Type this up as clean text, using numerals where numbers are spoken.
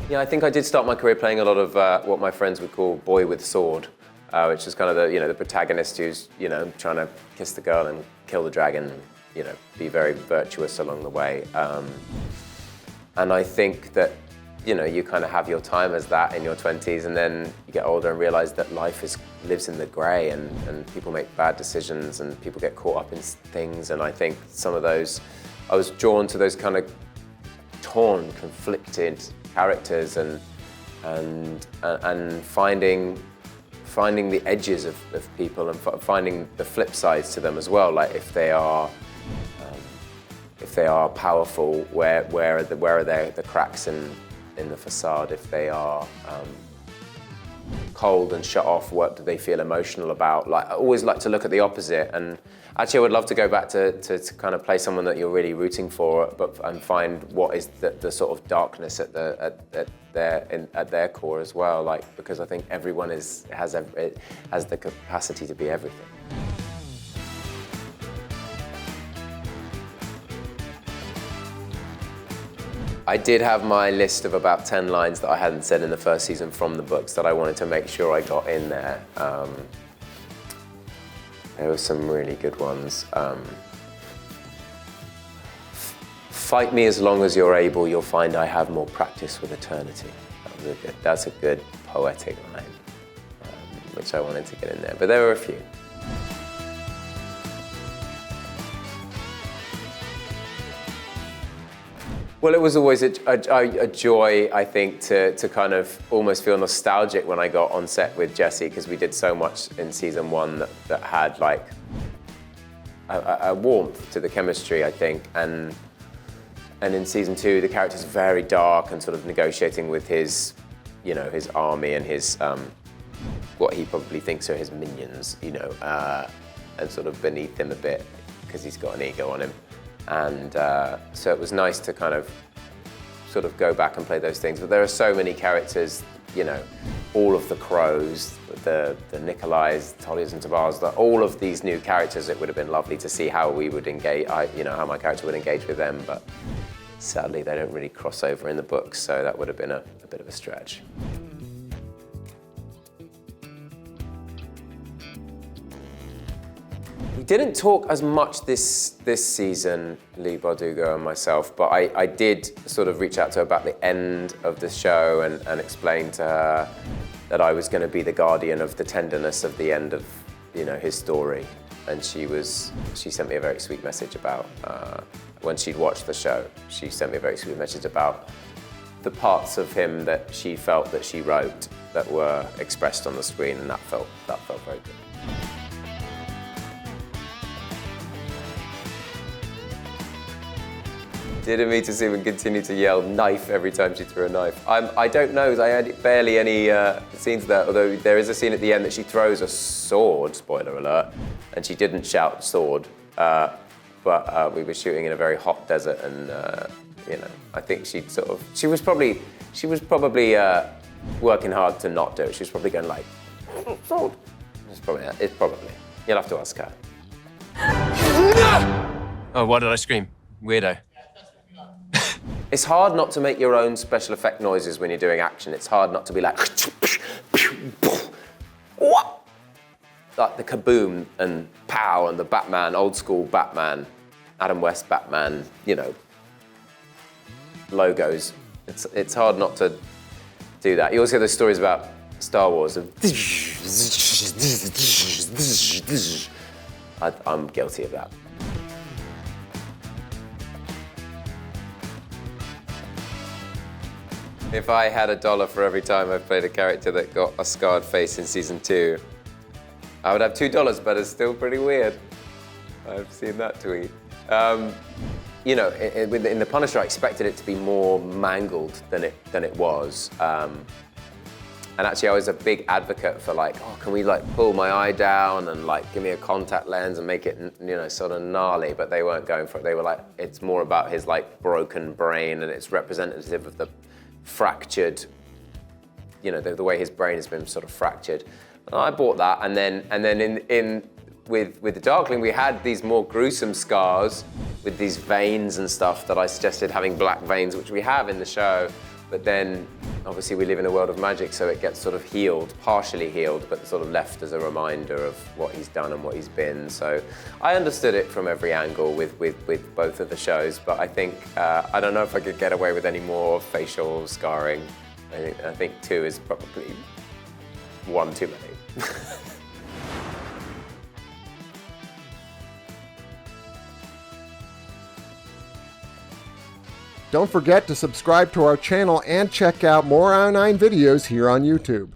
Yeah, I think I did start my career playing a lot of what my friends would call boy with sword, which is kind of the protagonist who's trying to kiss the girl and kill the dragon, and be very virtuous along the way. And I think that you kind of have your time as that in your 20s, and then you get older and realize that life lives in the grey, and people make bad decisions and people get caught up in things. And I think some of those, I was drawn to those kind of torn, conflicted characters and finding the edges of people and finding the flip sides to them as well. Like if they are powerful, where are the cracks in the facade? If they are cold and shut off, what do they feel emotional about? Like I always like to look at the opposite, and actually I would love to go back to kind of play someone that you're really rooting for, and find what is the sort of darkness at their core as well. Like, because I think everyone has the capacity to be everything. I did have my list of about 10 lines that I hadn't said in the first season from the books that I wanted to make sure I got in there. There were some really good ones. Fight me as long as you're able, you'll find I have more practice with eternity. That's a good poetic line, which I wanted to get in there, but there were a few. Well, it was always a joy, I think, to kind of almost feel nostalgic when I got on set with Jessie, because we did so much in season 1 that had like a warmth to the chemistry, I think, and in season 2 the character's very dark and sort of negotiating with his army and his what he probably thinks are his minions, and sort of beneath him a bit because he's got an ego on him. And so it was nice to kind of sort of go back and play those things. But there are so many characters, all of the Crows, the Nikolais, Tolias and Tabars, all of these new characters. It would have been lovely to see how we would engage, how my character would engage with them. But sadly, they don't really cross over in the books, so that would have been a bit of a stretch. We didn't talk as much this season, Lee Bardugo and myself, but I did sort of reach out to her about the end of the show and explain to her that I was going to be the guardian of the tenderness of the end of his story. And she sent me a very sweet message about, when she'd watched the show, she sent me a very sweet message about the parts of him that she felt that she wrote that were expressed on the screen, and that felt very good. Didn't mean to see him continue to yell knife every time she threw a knife. I don't know, I had barely any scenes there, although there is a scene at the end that she throws a sword, spoiler alert, and she didn't shout sword, but we were shooting in a very hot desert, and I think she was probably working hard to not do it. She was probably going like, sword. It's probably. You'll have to ask her. Oh, why did I scream? Weirdo. It's hard not to make your own special effect noises when you're doing action. It's hard not to be like, what? Like the kaboom and pow and the Batman, old school Batman, Adam West Batman, logos. It's hard not to do that. You also hear those stories about Star Wars of I'm guilty of that. If I had $1 for every time I played a character that got a scarred face in season 2, I would have $2, but it's still pretty weird. I've seen that tweet. In The Punisher, I expected it to be more mangled than it was. And actually, I was a big advocate for can we pull my eye down and give me a contact lens and make it sort of gnarly, but they weren't going for it. They were like, it's more about his broken brain, and it's representative of the fractured, the way his brain has been sort of fractured. And I bought that, and then with the Darkling, we had these more gruesome scars with these veins and stuff that I suggested having black veins, which we have in the show. But then obviously we live in a world of magic, so it gets sort of healed, partially healed, but sort of left as a reminder of what he's done and what he's been. So I understood it from every angle with both of the shows, but I think, I don't know if I could get away with any more facial scarring. I think 2 is probably 1 too many. Don't forget to subscribe to our channel and check out more io9 videos here on YouTube.